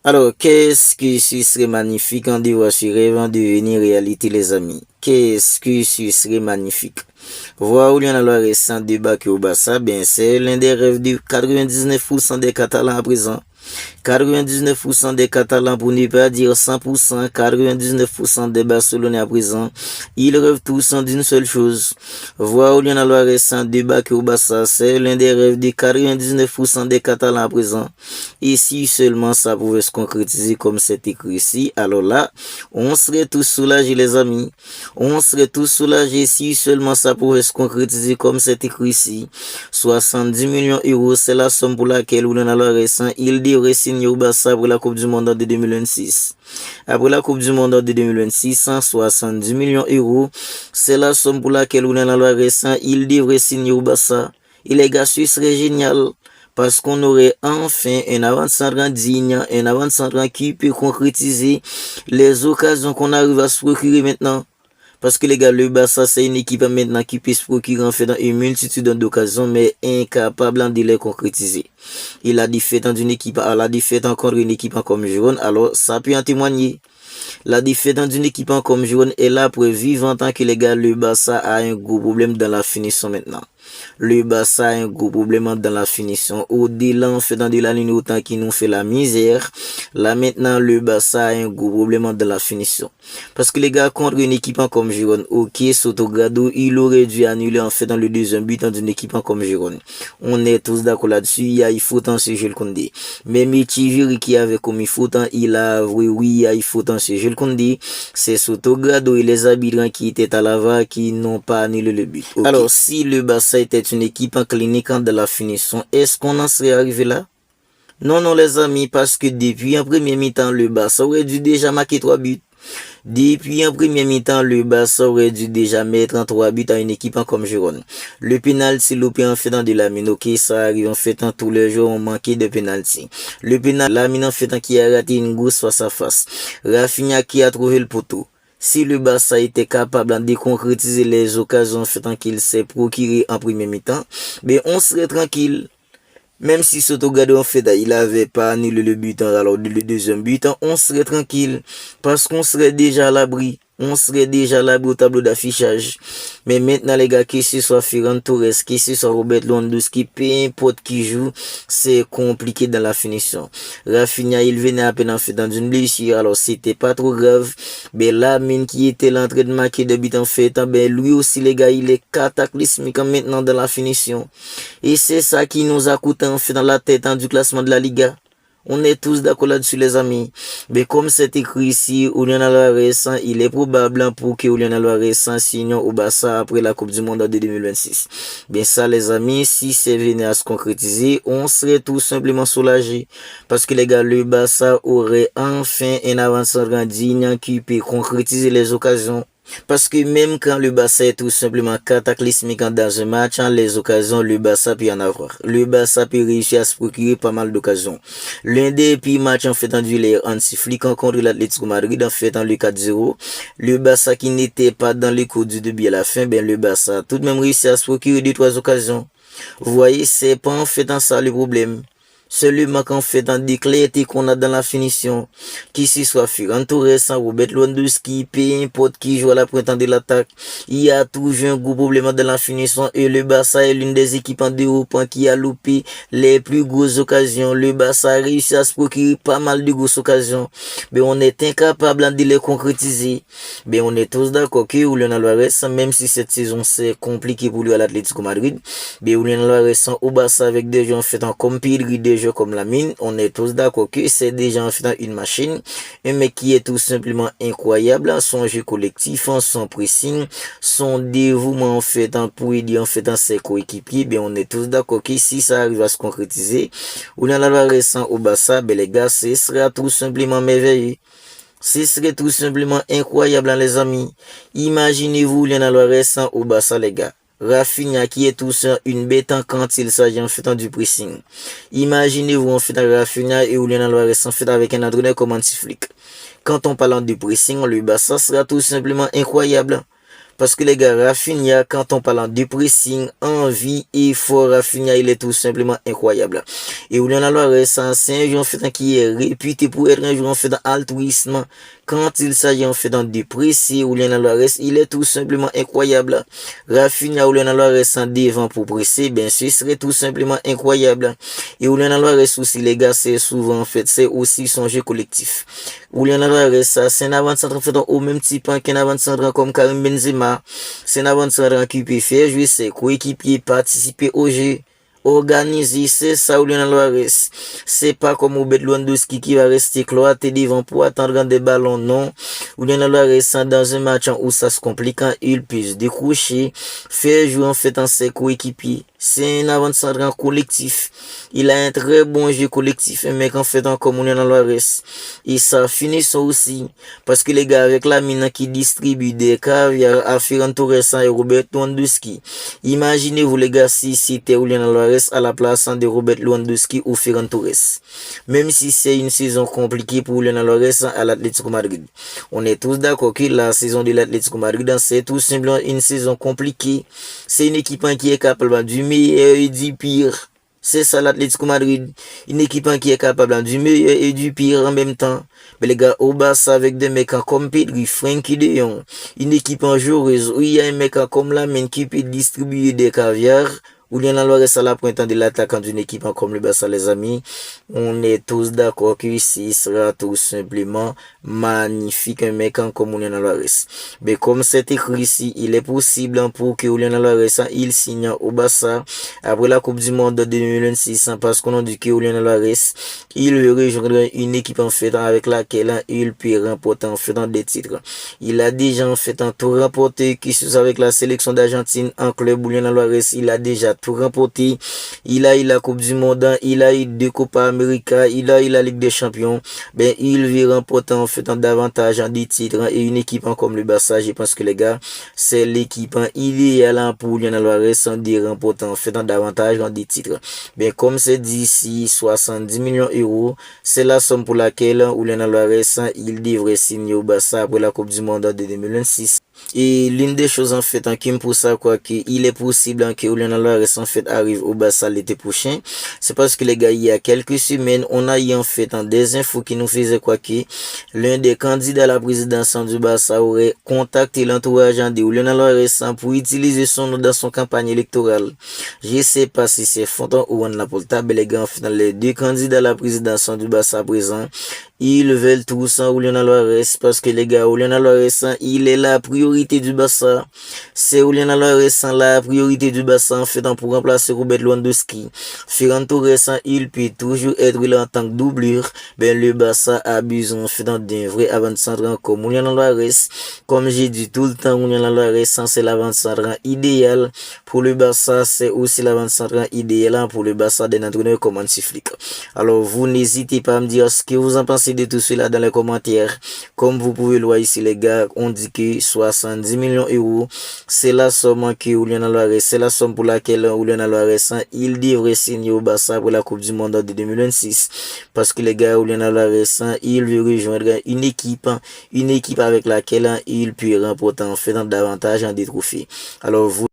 Alors, qu'est-ce que ce serait magnifique en devoir sur rêve en devenir réalité, les amis? Qu'est-ce que ce serait magnifique? Voir où il y en a le récent débat au Barça, ben c'est l'un des rêves de 99% des Catalans à présent. 99% des Catalans, pour ne pas dire 100%, 99% des Barcelonais à présent, ils rêvent tous d'une seule chose. Voir au Lionel récent débarquer au Barça, c'est l'un des rêves de 99% des Catalans à présent. Et si seulement ça pouvait se concrétiser comme c'est écrit ici, alors là, on serait tous soulagés les amis. On serait tous soulagés si seulement ça pouvait se concrétiser comme c'est écrit ici. 70 millions d'euros, c'est la somme pour laquelle Lionel récent, il devrait signer au Barça pour la Coupe du Monde de 2026. Après la Coupe du Monde de 2026, 170 millions d'euros, c'est la somme pour laquelle Lionel récent, il devrait signer au Barça. Et les gars, ce serait génial. Parce qu'on aurait enfin un avant-centre digne, un avant-centre qui peut concrétiser les occasions qu'on arrive à se procurer maintenant. Parce que les gars, le Barça, c'est une équipe maintenant qui peut se procurer en fait dans une multitude d'occasions, mais incapable de les concrétiser. Il a défaite d'une équipe, la défaite contre une équipe comme Girone, alors ça peut en témoigner. La défaite d'une équipe comme Girone est la preuve vivante que les gars, le Barça a un gros problème dans la finition maintenant. Le Barça a un gros problème dans la finition. Au-delà, en fait, dans de la ligne autant qui nous fait la misère. Là, maintenant, le Barça a un gros problème dans la finition. Parce que les gars, contre une équipe comme Girone, ok, Sotogrado, il aurait dû annuler, en fait, dans le deuxième but d'une équipe comme Girone. On est tous d'accord là-dessus. Il faut tant ce Jules Koundé. Mais Michiviri qui avait commis faute, il a avoué, oui, il faut tant ce Jules Koundé. C'est Sotogrado et les habitants qui étaient à l'avant qui n'ont pas annulé le but. Okay. Alors, si le Barça était une équipe en clinique de la finition, est-ce qu'on en serait arrivé là? Non, non, les amis, parce que depuis en premier mi-temps, le Barça aurait dû déjà marquer 3 buts. Depuis en premier mi-temps, le Barça aurait dû déjà mettre en 3 buts à une équipe comme Girone. Le penalty loupé en fait dans de la mine, ok, ça arrive en fait tous les jours, on manquait de penalty. Le penalty, la mine en fait qui a raté une grosse face à face. Rafinha qui a trouvé le poteau. Si le Barça était capable de concrétiser les occasions fait qu'il s'est procuré en premier mi-temps, ben on serait tranquille. Même si Sotogado en fait il avait pas annulé le but alors le deuxième but, on serait tranquille parce qu'on serait déjà à l'abri. On serait déjà à l'abri au tableau d'affichage. Mais maintenant les gars, que ce soit Ferran Torres, que ce soit Robert Lewandowski, peu importe qui joue, c'est compliqué dans la finition. Rafinha, il venait à peine en fait dans une blessure, alors c'était pas trop grave. Mais Lamine qui était l'entrée de marquer de but en fait, ben lui aussi les gars, il est cataclysmique maintenant dans la finition. Et c'est ça qui nous a coûté en fait dans la tête du classement de la Liga. On est tous d'accord là-dessus les amis. Mais comme c'est écrit ici, Julian Alvarez, il est probable pour que Julian Alvarez signe au Barça après la Coupe du Monde de 2026. Bien ça les amis, si c'est venu à se concrétiser, on serait tout simplement soulagés. Parce que les gars, le Barça aurait enfin un avant-centre digne qui peut concrétiser les occasions. Parce que même quand le Barça est tout simplement cataclysmique dans un match, les occasions, le Barça peut en avoir. Le Barça peut réussir à se procurer pas mal d'occasions. L'un des pires matchs en fait en duel anti-flic contre l'Atlético Madrid en fait en le 4-0. Le Barça qui n'était pas dans les coups du début à la fin, ben le Barça a tout de même réussi à se procurer 2-3 occasions. Vous voyez, c'est pas en fait en ça le problème. C'est le manque en fait en clarté qu'on a dans la finition. Qui ce soit Ferran Torres, Robert Lewandowski, peu importe qui joue à la pointe de l'attaque. Il y a toujours un gros problème dans la finition et le Barça est l'une des équipes en d'Europe qui a loupé les plus grosses occasions. Le Barça a réussi à se procurer pas mal de grosses occasions. Mais on est incapable de les concrétiser. Mais on est tous d'accord que Julian Alvarez, même si cette saison c'est compliqué pour lui à l'Atlético Madrid, mais Julian Alvarez au Barça avec des gens en fait en compil des jeux comme Lamine, on est tous d'accord que c'est déjà en fait une machine, un mec qui est tout simplement incroyable, son jeu collectif, son pressing, son dévouement en fait pour aider en fait ses coéquipiers, ben on est tous d'accord que si ça arrive à se concrétiser, Julian Alvarez au Barça, ben les gars, ce sera tout simplement merveilleux. Ce serait tout simplement incroyable les amis. Imaginez-vous Julian Alvarez au Barça les gars. Rafinha qui est tout seul une bête quand il s'agit en fait du pressing. Imaginez-vous en fait Rafinha et Julian Alvarez en fait avec un entraîneur comme Antiflick. Quand on parle du pressing, le Barça sera tout simplement incroyable. Parce que les gars, Rafinha, quand on parle de pressing, envie, effort, Rafinha, il est tout simplement incroyable. Et Julian Alvarez, c'est un joueur en fait qui est réputé pour être un joueur en fait altruisme. Quand il s'agit en fait de presser, Julian Alvarez, il est tout simplement incroyable. Rafinha, Julian Alvarez en devant pour presser, ben ce serait tout simplement incroyable. Et Julian Alvarez aussi, les gars, c'est souvent en fait, c'est aussi son jeu collectif. Julian Alvarez, c'est un avant-centre en fait au même type qu'un avant-centre comme Karim Benzema. C'est un avant-centre qui peut faire jouer ses coéquipiers, participer au jeu. Organiser, c'est ça Julian Alvarez. C'est pas comme Robert Lewandowski qui va rester cloîtré devant pour attendre des ballons, non. Julian Alvarez, dans un match où ça se complique, il peut décrocher, faire jouer en fait en ses coéquipiers. C'est un avant-centre collectif. Il a un très bon jeu collectif, un mec en fait comme Julian Alvarez. Et ça finit ça aussi. Parce que les gars, avec la mine qui distribue des caviar à Ferran Torres et Robert Lewandowski. Imaginez-vous les gars si c'était Julian Alvarez à la place de Robert Lewandowski ou Ferran Torres. Même si c'est une saison compliquée pour Julian Alvarez à l'Atlético Madrid. On est tous d'accord que la saison de l'Atlético Madrid, c'est tout simplement une saison compliquée. C'est une équipe qui est capable du meilleur et du pire. C'est ça l'Atlético Madrid. Une équipe qui est capable du meilleur et du pire en même temps. Mais les gars, au Barça avec des mecs comme Pedri, Frenkie de Jong. Une équipe en joueuse où il y a un mec comme Lamine qui peut distribuer des caviars. Julian Alvarez à la pointe de l'attaquant d'une équipe comme le Barça, les amis. On est tous d'accord que ici sera tout simplement magnifique un mec comme Julian Alvarez. Mais comme c'est écrit ici, il est possible pour que Julian Alvarez il signe au Barça après la Coupe du Monde de 2026 parce qu'on a dit que Julian Alvarez il veut rejoindre une équipe en fait avec laquelle il peut remporter en fait des titres. Il a déjà en fait un tout remporté qui soit avec la sélection d'Argentine en club. Julian Alvarez il a déjà tout remporté. Il a eu la Coupe du Monde, il a eu 2 Copa América, il a eu la Ligue des Champions. Ben, il veut remporter en fait davantage des titres et une équipe comme le Barça. Je pense que les gars, c'est l'équipe idéale pour Julian Alvarez de remporter en fait davantage des titres. Ben, comme c'est d'ici 70 millions d'euros, c'est la somme pour laquelle Julian Alvarez il devrait signer au Barça après la Coupe du Monde de 2026. Et l'une des choses en fait qui me pousse à quoi qu'il est possible que Julian Alvarez en fait arrive au Barça l'été prochain, c'est parce que les gars, il y a quelques semaines, on a eu en fait des infos qui nous faisaient quoi que l'un des candidats à la présidence du Barça aurait contacté l'entourage de Julian Alvarez pour utiliser son nom dans son campagne électorale. Je sais pas si c'est Fontan ou Juan Laporta, mais les gars, en fait, les 2 candidats à la présidence du Barça présent, ils veulent tous Julian Alvarez parce que les gars, Julian Alvarez, il est la priorité du Barça. C'est Julian Alvarez la priorité du Barça en fait pour remplacer Robert Lewandowski. Ferran Torres, il peut toujours être là en tant que doublure. Ben le Barça a besoin en fait d'un vrai avant-centre comme Julian Alvarez. Comme j'ai dit tout le temps, Julian Alvarez c'est l'avant-centre idéal pour le Barça. C'est aussi l'avant-centre idéal pour le Barça d'un entraîneur comme Hansi Flick. Alors vous n'hésitez pas à me dire ce que vous en pensez de tout cela dans les commentaires. Comme vous pouvez le voir ici les gars, on dit que 70 millions d'euros, c'est la somme que Julian Alvarez, c'est la somme pour laquelle Julian Alvarez, il devrait signer au Barça pour la Coupe du Monde de 2026. Parce que les gars, Julian Alvarez, il veut rejoindre une équipe avec laquelle il peut remporter en fait davantage des trophées. Alors vous